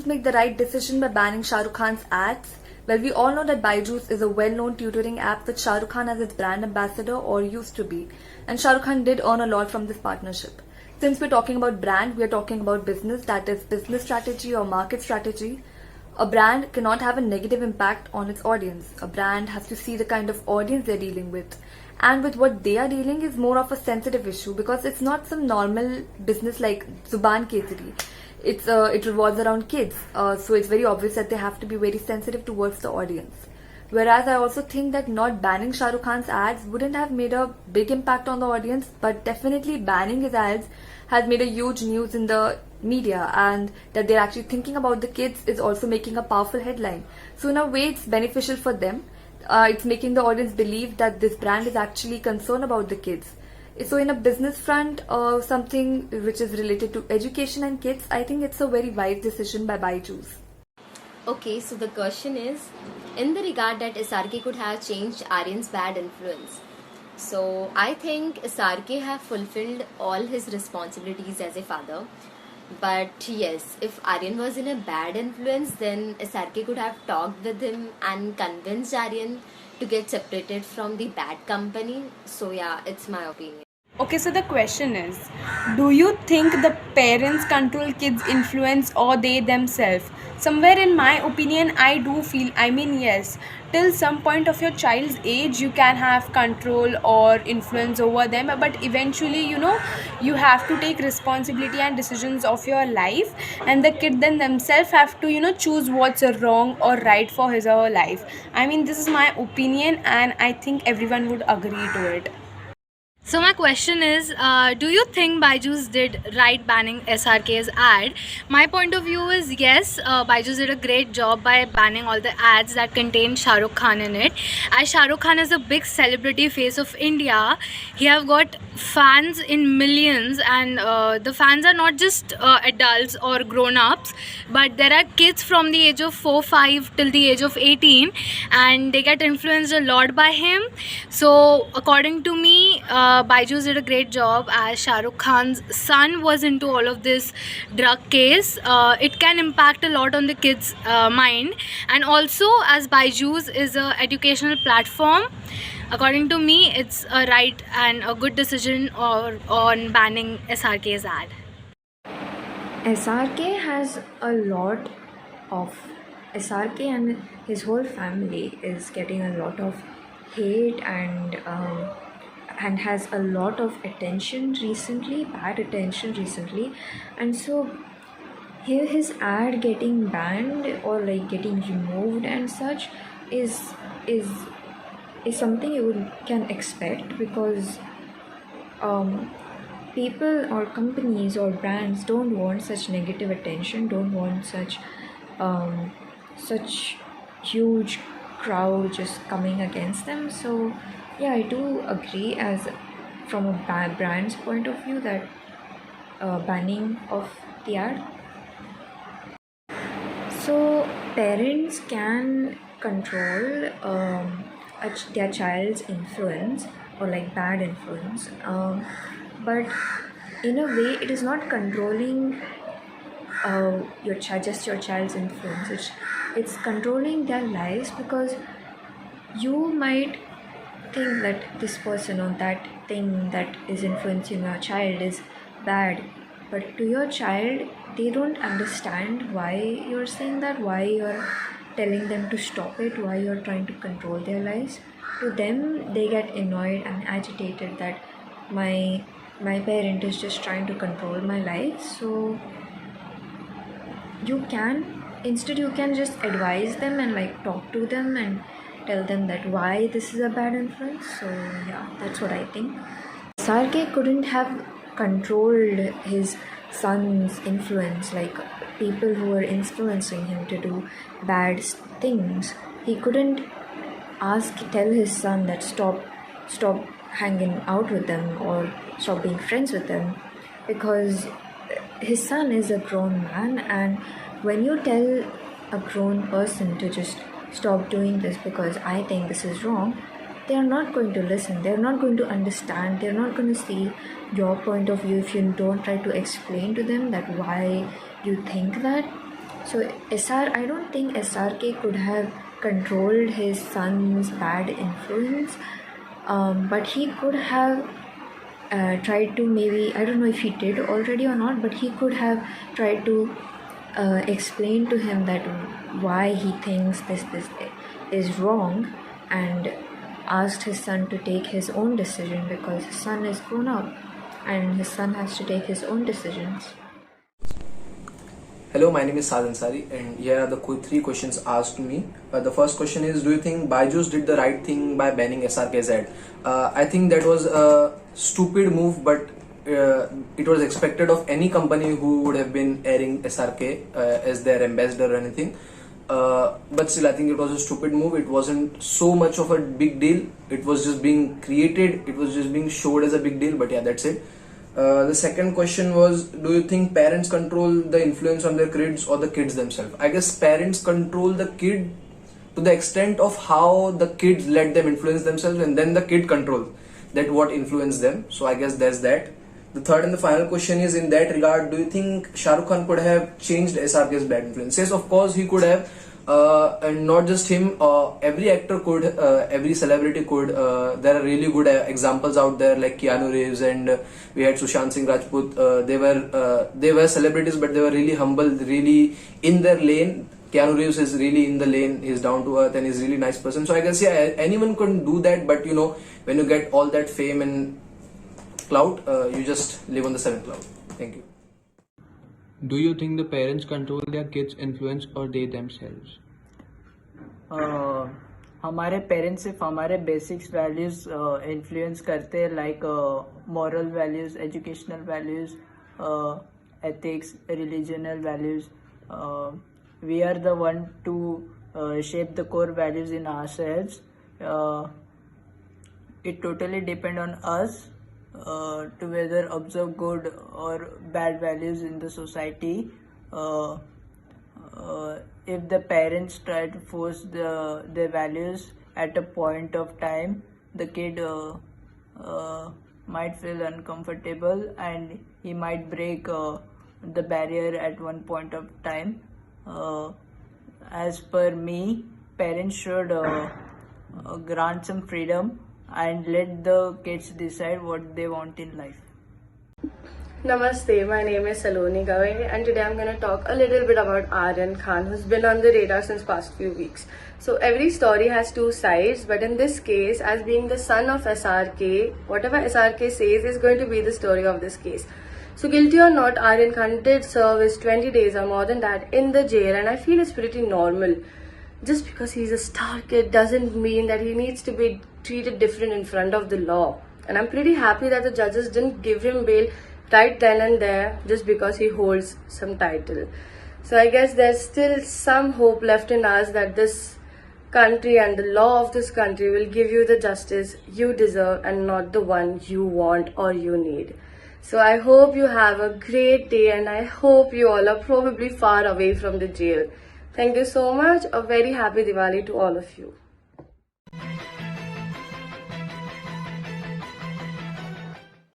BYJU'S make the right decision by banning Shah Rukh Khan's ads? Well, we all know that BYJU'S is a well-known tutoring app with Shah Rukh Khan as its brand ambassador, or used to be. And Shah Rukh Khan did earn a lot from this partnership. Since we're talking about brand, we're talking about business, that is business strategy or market strategy. A brand cannot have a negative impact on its audience. A brand has to see the kind of audience they're dealing with. And with what they are dealing is more of a sensitive issue because it's not some normal business like Zuban Kesari. It revolves around kids, so it's very obvious that they have to be very sensitive towards the audience. Whereas I also think that not banning Shah Rukh Khan's ads wouldn't have made a big impact on the audience, but definitely banning his ads has made a huge news in the media, and that they're actually thinking about the kids is also making a powerful headline. So in a way, it's beneficial for them. It's making the audience believe that this brand is actually concerned about the kids. So in a business front, something which is related to education and kids, I think it's a very wise decision by BYJU'S. Okay, so the question is, in the regard that SRK could have changed Aryan's bad influence. So I think SRK have fulfilled all his responsibilities as a father. But yes, if Aryan was in a bad influence, then SRK could have talked with him and convinced Aryan to get separated from the bad company. So yeah, it's my opinion. Okay, so the question is, do you think the parents control kids' influence or they themselves? Somewhere in my opinion, I do feel, yes, till some point of your child's age, you can have control or influence over them, but eventually, you have to take responsibility and decisions of your life, and the kid then themselves have to, choose what's wrong or right for his or her life. This is my opinion, and I think everyone would agree to it. So my question is, do you think BYJU'S did right banning SRK's ad? My point of view is yes, BYJU'S did a great job by banning all the ads that contain Shah Rukh Khan in it. As Shah Rukh Khan is a big celebrity face of India, he have got fans in millions, and the fans are not just adults or grown-ups, but there are kids from the age of 4, 5 till the age of 18, and they get influenced a lot by him. So according to me, BYJU'S did a great job, as Shah Rukh Khan's son was into all of this drug case. It can impact a lot on the kids' mind, and also as BYJU'S is a educational platform, according to me, it's a right and a good decision on banning SRK's ad. SRK has a lot of SRK and his whole family is getting a lot of hate and has a lot of attention recently, bad attention recently, and so here his ad getting banned or like getting removed and such is something you can expect, because people or companies or brands don't want such negative attention, don't want such huge crowd just coming against them. So yeah, I do agree as from a brand's point of view that banning of the ad. So parents can control their child's influence or like bad influence, but in a way it is not controlling just your child's influence. It's controlling their lives, because you might think that this person or that thing that is influencing your child is bad, but to your child they don't understand why you're saying that, why you're telling them to stop it, why you're trying to control their lives. To them, they get annoyed and agitated that my parent is just trying to control my life. So you can just advise them and like talk to them and tell them that why this is a bad influence. So yeah, that's what I think. SRK couldn't have controlled his son's influence, like people who were influencing him to do bad things. He couldn't tell his son that stop hanging out with them or stop being friends with them, because his son is a grown man, and when you tell a grown person to just stop doing this because I think this is wrong, they are not going to listen, they are not going to understand, they are not going to see your point of view if you don't try to explain to them that why you think that. So I don't think SRK could have controlled his son's bad influence, but he could have tried to, maybe, I don't know if he did already or not, but he could have tried to explain to him that why he thinks this is wrong, and asked his son to take his own decision, because his son is grown up and his son has to take his own decisions. Hello, my name is Saad Ansari, and here are the 3 questions asked to me. The first question is, do you think BYJU'S did the right thing by banning SRK's ad? I think that was a stupid move, but it was expected of any company who would have been airing SRK as their ambassador or anything. But still, I think it was a stupid move. It wasn't so much of a big deal. It was just being created. It was just being showed as a big deal. But yeah, that's it. The second question was, do you think parents control the influence on their kids or the kids themselves? I guess parents control the kid to the extent of how the kids let them influence themselves, and then the kid controls that what influenced them. So I guess there's that. The third and the final question is, in that regard, do you think Shah Rukh Khan could have changed SRK's bad influence? Yes, of course he could have, and not just him. Every actor could, every celebrity could. There are really good examples out there, like Keanu Reeves, and we had Sushant Singh Rajput. They were celebrities, but they were really humble, really in their lane. Keanu Reeves is really in the lane. He's down to earth and he's a really nice person. So I guess anyone couldn't do that. But when you get all that fame and clout, you just live on the 7th cloud. Thank you. Do you think the parents control their kids' influence or they themselves? हमारे parents सिर्फ हमारे basics values influence करते हैं, like moral values, educational values, ethics, religional values. We are the one to shape the core values in ourselves. It totally depends on us to whether observe good or bad values in the society. If the parents try to force their values at a point of time, the kid might feel uncomfortable and he might break the barrier at one point of time. As per me, parents should grant some freedom and let the kids decide what they want in life. Namaste, my name is Saloni Gave, and today I'm going to talk a little bit about Aryan Khan, who's been on the radar since past few weeks. So every story has two sides, but in this case, as being the son of SRK, whatever SRK says is going to be the story of this case. So guilty or not, Aryan Khan did serve his 20 days or more than that in the jail, and I feel it's pretty normal. Just because he's a star kid doesn't mean that he needs to be treated different in front of the law. And I'm pretty happy that the judges didn't give him bail right then and there just because he holds some title. So I guess there's still some hope left in us that this country and the law of this country will give you the justice you deserve and not the one you want or you need. So I hope you have a great day, and I hope you all are probably far away from the jail. Thank you so much. A very happy Diwali to all of you.